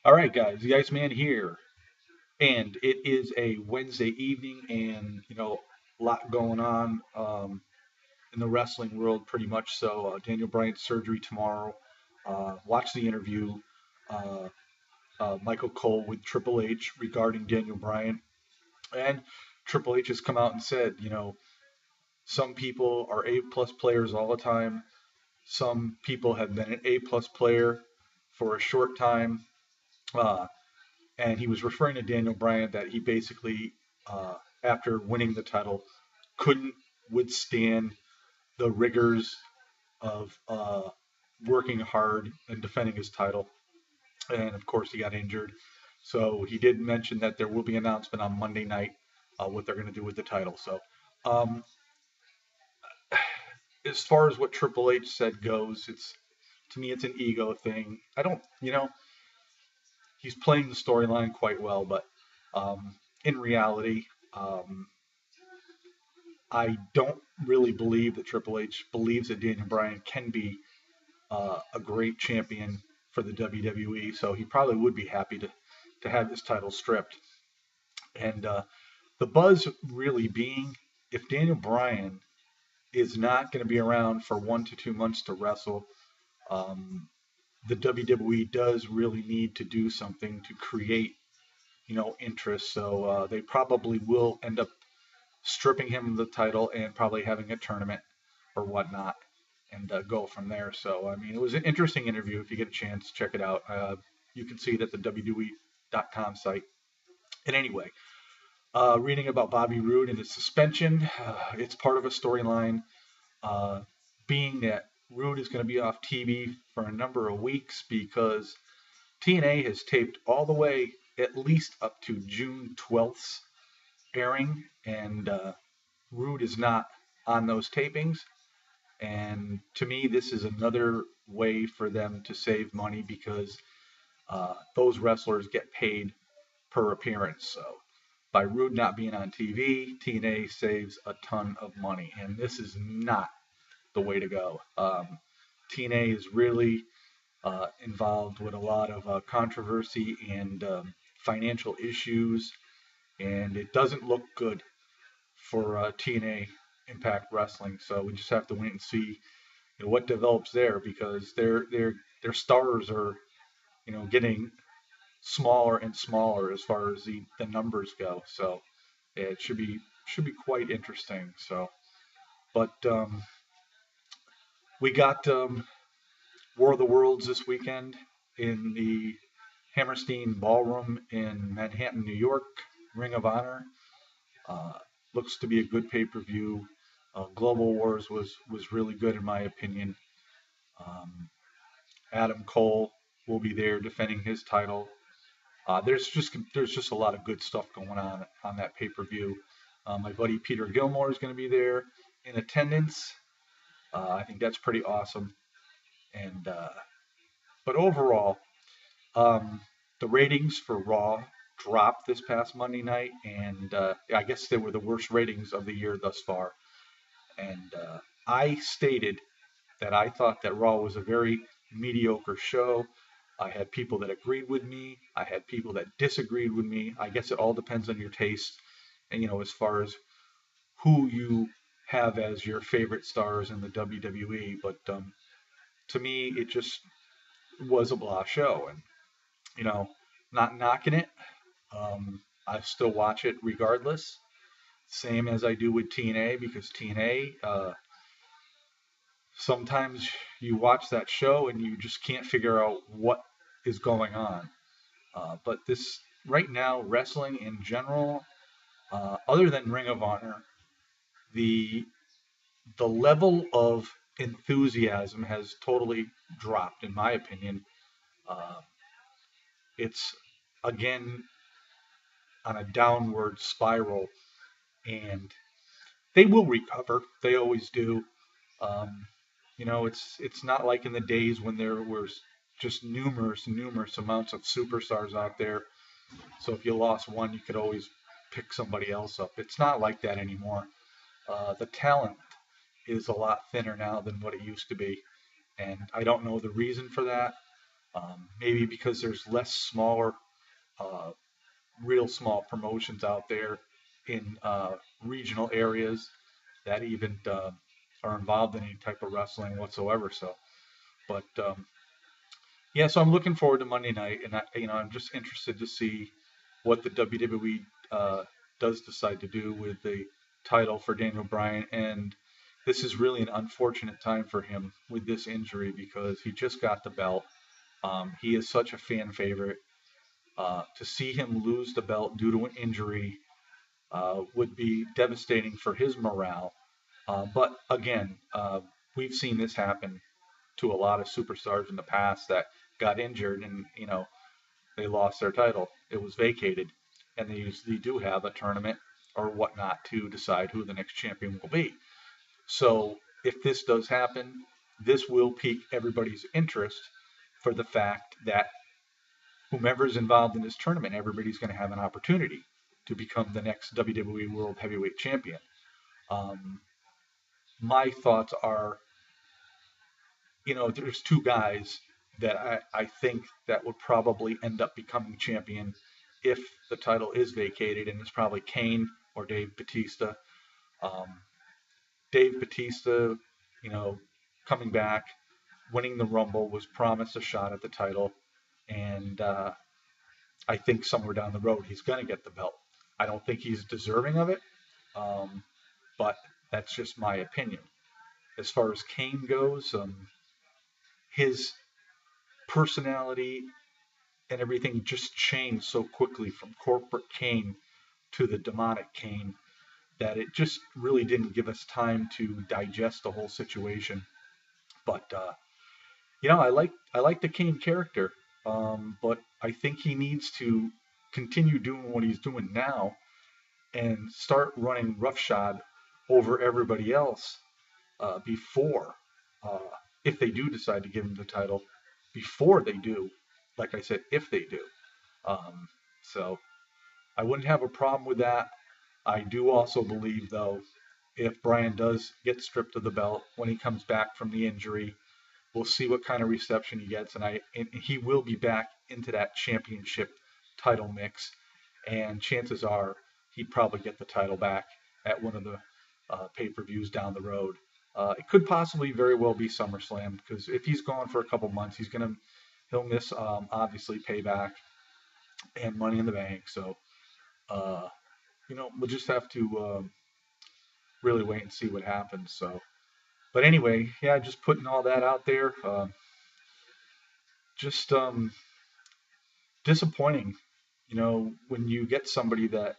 All right, guys, the Iceman here, and it is a Wednesday evening, and a lot going on in the wrestling world, pretty much. So, Daniel Bryan's surgery tomorrow. Watch the interview, uh, Michael Cole with Triple H regarding Daniel Bryan, and Triple H has come out and said, some people are A+ players all the time. Some people have been an A+ player for a short time. Uh, and he was referring to Daniel Bryan that he basically, after winning the title, couldn't withstand the rigors of working hard and defending his title. And of course, he got injured. So he did mention that there will be an announcement on Monday night what they're going to do with the title. So, um, as far as what Triple H said goes, it's to me it's an ego thing. I don't, he's playing the storyline quite well, but in reality, um, I don't really believe that Triple H believes that Daniel Bryan can be a great champion for the WWE. So he probably would be happy to have his title stripped. And the buzz really being if Daniel Bryan is not going to be around for 1 to 2 months to wrestle, um, the WWE does really need to do something to create, interest. So they probably will end up stripping him of the title and probably having a tournament or whatnot and go from there. So, I mean, it was an interesting interview. If you get a chance, check it out. You can see it at the WWE.com site. And anyway, reading about Bobby Roode and his suspension, it's part of a storyline, uh, being that Roode is going to be off TV for a number of weeks because TNA has taped all the way at least up to June 12th airing, and Roode is not on those tapings. And to me, this is another way for them to save money because those wrestlers get paid per appearance. So by Roode not being on TV, TNA saves a ton of money. And this is not the way to go. TNA is really involved with a lot of controversy and financial issues, and it doesn't look good for TNA Impact Wrestling. So we just have to wait and see, what develops there because their stars are, getting smaller and smaller as far as the numbers go. So yeah, it should be quite interesting. So, but we got War of the Worlds this weekend in the Hammerstein Ballroom in Manhattan, New York. Ring of Honor. Uh, Looks to be a good pay-per-view. Global Wars was really good in my opinion. Um, Adam Cole will be there defending his title. There's just a lot of good stuff going on that pay-per-view. My buddy Peter Gilmore is going to be there in attendance. I think that's pretty awesome. And but overall, um, the ratings for Raw dropped this past Monday night, and I guess they were the worst ratings of the year thus far. And I stated that I thought that Raw was a very mediocre show. I had people that agreed with me. I had people that disagreed with me. I guess it all depends on your taste, and as far as who you have as your favorite stars in the WWE. But to me, it just was a blah show, and you know, not knocking it. I still watch it regardless. Same as I do with TNA because TNA, sometimes you watch that show and you just can't figure out what is going on. But this right now, wrestling in general, other than Ring of Honor, the the level of enthusiasm has totally dropped, in my opinion. Uh, it's again on a downward spiral, and they will recover. They always do. Um, it's not like in the days when there was just numerous amounts of superstars out there. So if you lost one, you could always pick somebody else up. It's not like that anymore. The talent is a lot thinner now than what it used to be, and I don't know the reason for that. Maybe because there's less smaller, uh, real small promotions out there in regional areas that even are involved in any type of wrestling whatsoever. So, but yeah, so I'm looking forward to Monday night, and I'm just interested to see what the WWE does decide to do with the title for Daniel Bryan. And this is really an unfortunate time for him with this injury because he just got the belt. He is such a fan favorite. To see him lose the belt due to an injury would be devastating for his morale. But again, we've seen this happen to a lot of superstars in the past that got injured and they lost their title. It was vacated, and they usually do have a tournament or whatnot to decide who the next champion will be. So if this does happen, this will pique everybody's interest for the fact that whomever is involved in this tournament, everybody's going to have an opportunity to become the next WWE World Heavyweight Champion. Um, my thoughts are, there's two guys that I think that would probably end up becoming champion if the title is vacated, and it's probably Kane or Dave Batista. Um, Dave Batista, you know, coming back, winning the Rumble, was promised a shot at the title, and I think somewhere down the road he's going to get the belt. I don't think he's deserving of it, um, but that's just my opinion. As far as Kane goes, his personality and everything just changed so quickly from corporate Kane to the demonic Kane that it just really didn't give us time to digest the whole situation. But I like the Kane character, but I think he needs to continue doing what he's doing now and start running roughshod over everybody else before, uh, if they do decide to give him the title, before they do. Like I said, if they do. Um, so I wouldn't have a problem with that. I do also believe, though, if Bryan does get stripped of the belt when he comes back from the injury, we'll see what kind of reception he gets, and he will be back into that championship title mix, and chances are he'd probably get the title back at one of the pay-per-views down the road. It could possibly very well be SummerSlam because if he's gone for a couple months, he'll miss obviously Payback and Money in the Bank. So uh, we'll just have to really wait and see what happens. So, but anyway, yeah, just putting all that out there. Just disappointing, when you get somebody that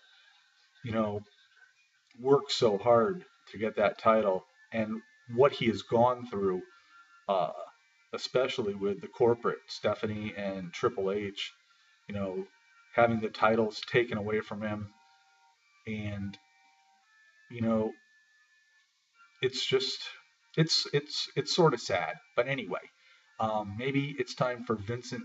you know works so hard to get that title and what he has gone through, uh, especially with the corporate Stephanie and Triple H, you know, having the titles taken away from him, and you know, it's just it's sort of sad. But anyway, maybe it's time for Vincent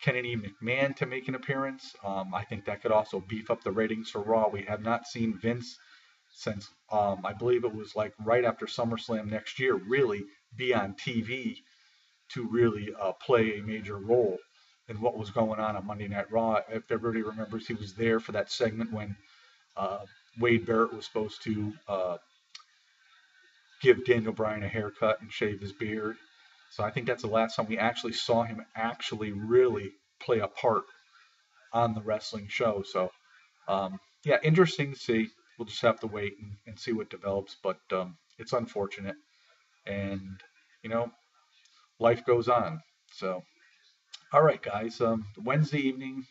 Kennedy McMahon to make an appearance. I think that could also beef up the ratings for Raw. We have not seen Vince since I believe it was like right after SummerSlam next year, really be on TV to really play a major role in what was going on Monday Night Raw. If everybody remembers, he was there for that segment when uh, Wade Barrett was supposed to give Daniel Bryan a haircut and shave his beard. So I think that's the last time we actually saw him actually really play a part on the wrestling show. So yeah, interesting to see. We'll just have to wait and see what develops. But it's unfortunate, and you know, life goes on. So all right, guys. Wednesday evening,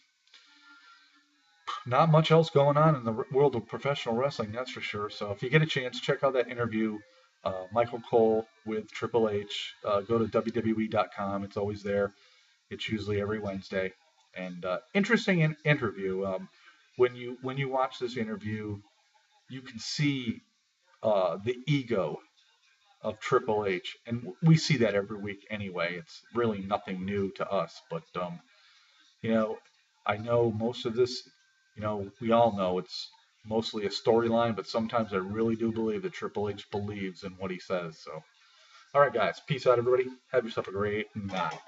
not much else going on in the world of professional wrestling, that's for sure. So if you get a chance, check out that interview, Michael Cole with Triple H. Go to WWE.com. It's always there. It's usually every Wednesday. And interesting interview. When you watch this interview, you can see the ego of Triple H, and we see that every week anyway. It's really nothing new to us, but you know, I know most of this. We all know it's mostly a storyline, but sometimes I really do believe that Triple H believes in what he says. So, all right, guys, peace out, everybody. Have yourself a great night.